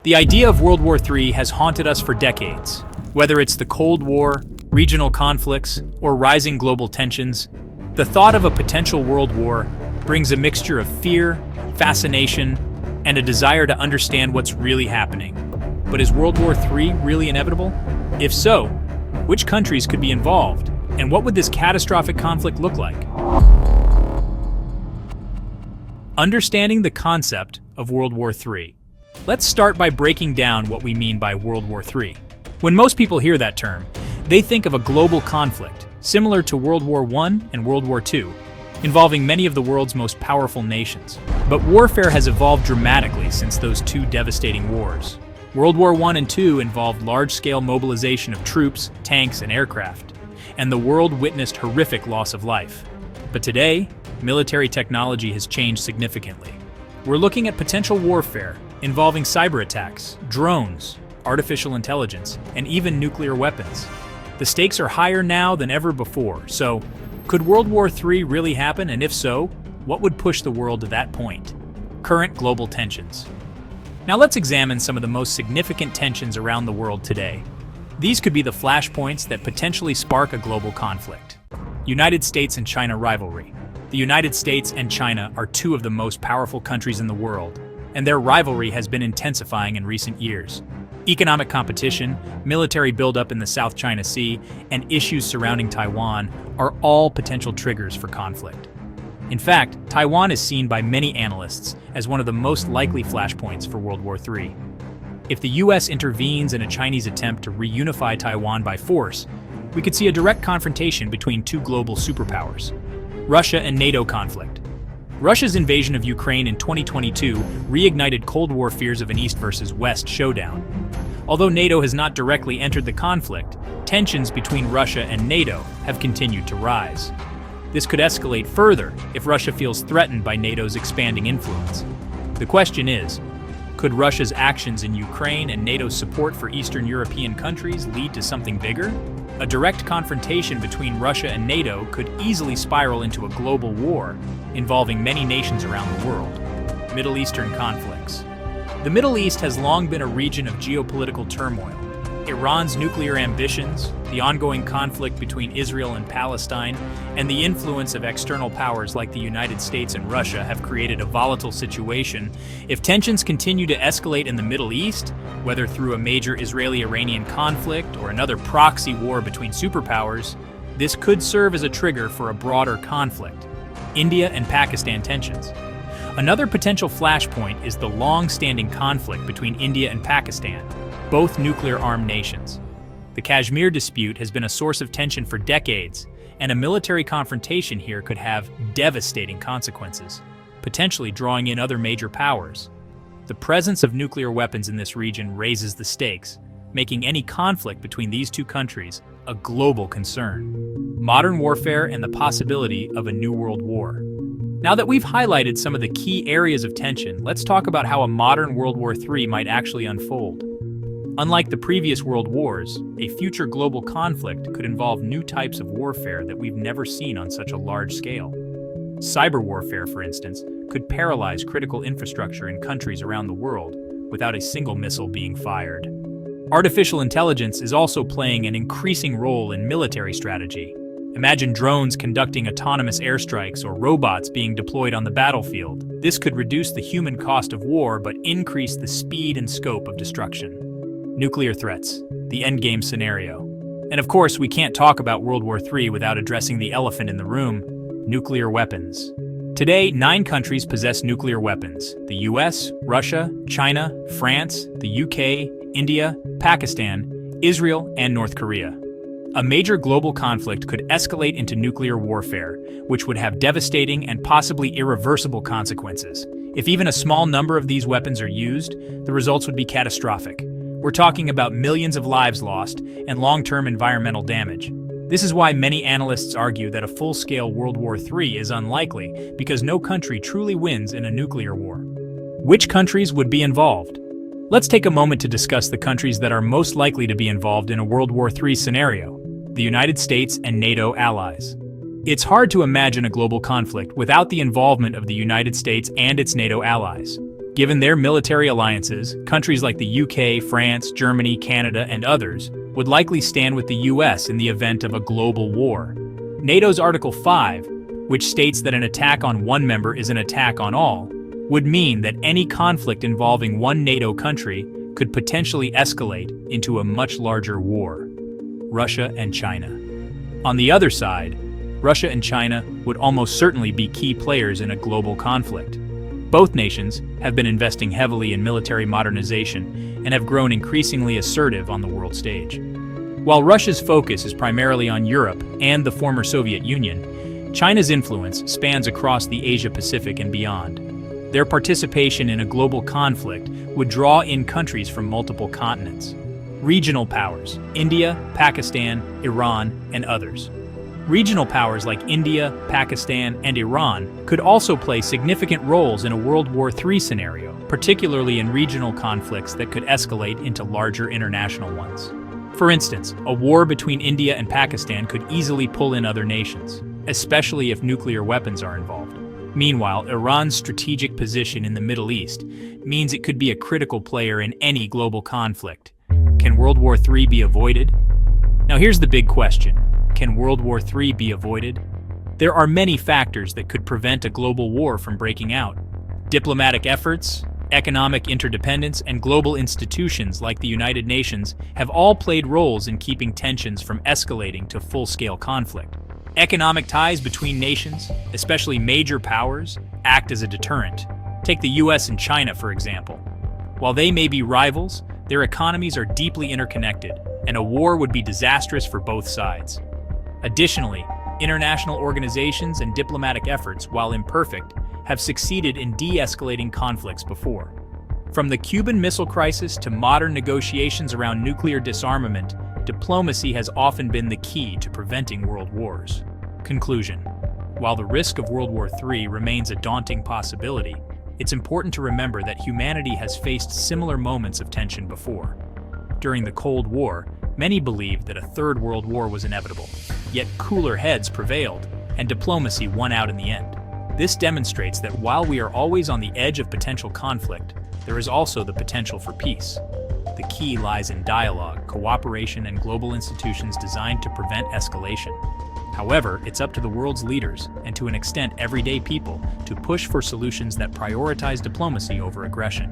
The idea of World War III has haunted us for decades. Whether it's the Cold War, regional conflicts, or rising global tensions, the thought of a potential world war brings a mixture of fear, fascination, and a desire to understand what's really happening. But is World War III really inevitable? If so, which countries could be involved? And what would this catastrophic conflict look like? Understanding the concept of World War III. Let's start by breaking down what we mean by World War III. When most people hear that term, they think of a global conflict, similar to World War I and World War II, involving many of the world's most powerful nations. But warfare has evolved dramatically since those two devastating wars. World War I and II involved large-scale mobilization of troops, tanks, and aircraft, and the world witnessed horrific loss of life. But today, military technology has changed significantly. We're looking at potential warfare involving cyber attacks, drones, artificial intelligence, and even nuclear weapons. The stakes are higher now than ever before, so could World War III really happen, and if so, what would push the world to that point? Current global tensions. Now let's examine some of the most significant tensions around the world today. These could be the flashpoints that potentially spark a global conflict. United States and China rivalry. The United States and China are two of the most powerful countries in the world, and their rivalry has been intensifying in recent years. Economic competition, military buildup in the South China Sea, and issues surrounding Taiwan are all potential triggers for conflict. In fact, Taiwan is seen by many analysts as one of the most likely flashpoints for World War III. If the US intervenes in a Chinese attempt to reunify Taiwan by force, we could see a direct confrontation between two global superpowers. Russia and NATO conflict. Russia's invasion of Ukraine in 2022 reignited Cold War fears of an East versus West showdown. Although NATO has not directly entered the conflict, tensions between Russia and NATO have continued to rise. This could escalate further if Russia feels threatened by NATO's expanding influence. The question is, could Russia's actions in Ukraine and NATO's support for Eastern European countries lead to something bigger? A direct confrontation between Russia and NATO could easily spiral into a global war involving many nations around the world. Middle Eastern conflicts. The Middle East has long been a region of geopolitical turmoil. Iran's nuclear ambitions, the ongoing conflict between Israel and Palestine, and the influence of external powers like the United States and Russia have created a volatile situation. If tensions continue to escalate in the Middle East, whether through a major Israeli-Iranian conflict or another proxy war between superpowers, this could serve as a trigger for a broader conflict. India and Pakistan tensions. Another potential flashpoint is the long-standing conflict between India and Pakistan, both nuclear-armed nations. The Kashmir dispute has been a source of tension for decades, and a military confrontation here could have devastating consequences, potentially drawing in other major powers. The presence of nuclear weapons in this region raises the stakes, making any conflict between these two countries a global concern. Modern warfare and the possibility of a new world war. Now that we've highlighted some of the key areas of tension, let's talk about how a modern World War III might actually unfold. Unlike the previous world wars, a future global conflict could involve new types of warfare that we've never seen on such a large scale. Cyber warfare, for instance, could paralyze critical infrastructure in countries around the world without a single missile being fired. Artificial intelligence is also playing an increasing role in military strategy. Imagine drones conducting autonomous airstrikes or robots being deployed on the battlefield. This could reduce the human cost of war but increase the speed and scope of destruction. Nuclear threats, the endgame scenario. And of course, we can't talk about World War III without addressing the elephant in the room: nuclear weapons. Today, 9 countries possess nuclear weapons: the US, Russia, China, France, the UK, India, Pakistan, Israel, and North Korea. A major global conflict could escalate into nuclear warfare, which would have devastating and possibly irreversible consequences. If even a small number of these weapons are used, the results would be catastrophic. We're talking about millions of lives lost and long-term environmental damage. This is why many analysts argue that a full-scale World War III is unlikely, because no country truly wins in a nuclear war. Which countries would be involved? Let's take a moment to discuss the countries that are most likely to be involved in a World War III scenario: the United States and NATO allies. It's hard to imagine a global conflict without the involvement of the United States and its NATO allies. Given their military alliances, countries like the UK, France, Germany, Canada, and others would likely stand with the US in the event of a global war. NATO's Article 5, which states that an attack on one member is an attack on all, would mean that any conflict involving one NATO country could potentially escalate into a much larger war. Russia and China. On the other side, Russia and China would almost certainly be key players in a global conflict. Both nations have been investing heavily in military modernization and have grown increasingly assertive on the world stage. While Russia's focus is primarily on Europe and the former Soviet Union, China's influence spans across the Asia-Pacific and beyond. Their participation in a global conflict would draw in countries from multiple continents. Regional powers: India, Pakistan, Iran, and others. Regional powers like India, Pakistan, and Iran could also play significant roles in a World War III scenario, particularly in regional conflicts that could escalate into larger international ones. For instance, a war between India and Pakistan could easily pull in other nations, especially if nuclear weapons are involved. Meanwhile, Iran's strategic position in the Middle East means it could be a critical player in any global conflict. Can World War III be avoided? Now here's the big question. Can World War III be avoided? There are many factors that could prevent a global war from breaking out. Diplomatic efforts, economic interdependence, and global institutions like the United Nations have all played roles in keeping tensions from escalating to full-scale conflict. Economic ties between nations, especially major powers, act as a deterrent. Take the US and China, for example. While they may be rivals, their economies are deeply interconnected, and a war would be disastrous for both sides. Additionally, international organizations and diplomatic efforts, while imperfect, have succeeded in de-escalating conflicts before. From the Cuban Missile Crisis to modern negotiations around nuclear disarmament, diplomacy has often been the key to preventing world wars. Conclusion: while the risk of World War III remains a daunting possibility, it's important to remember that humanity has faced similar moments of tension before. During the Cold War, many believed that a third world war was inevitable, yet cooler heads prevailed, and diplomacy won out in the end. This demonstrates that while we are always on the edge of potential conflict, there is also the potential for peace. The key lies in dialogue, cooperation, and global institutions designed to prevent escalation. However, it's up to the world's leaders, and to an extent everyday people, to push for solutions that prioritize diplomacy over aggression.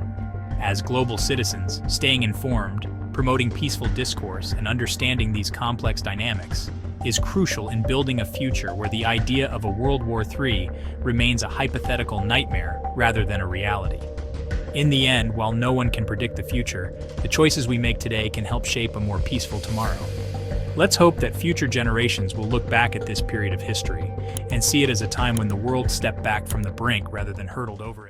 As global citizens, staying informed, promoting peaceful discourse, and understanding these complex dynamics is crucial in building a future where the idea of a World War III remains a hypothetical nightmare rather than a reality. In the end, while no one can predict the future, the choices we make today can help shape a more peaceful tomorrow. Let's hope that future generations will look back at this period of history and see it as a time when the world stepped back from the brink rather than hurtled over it.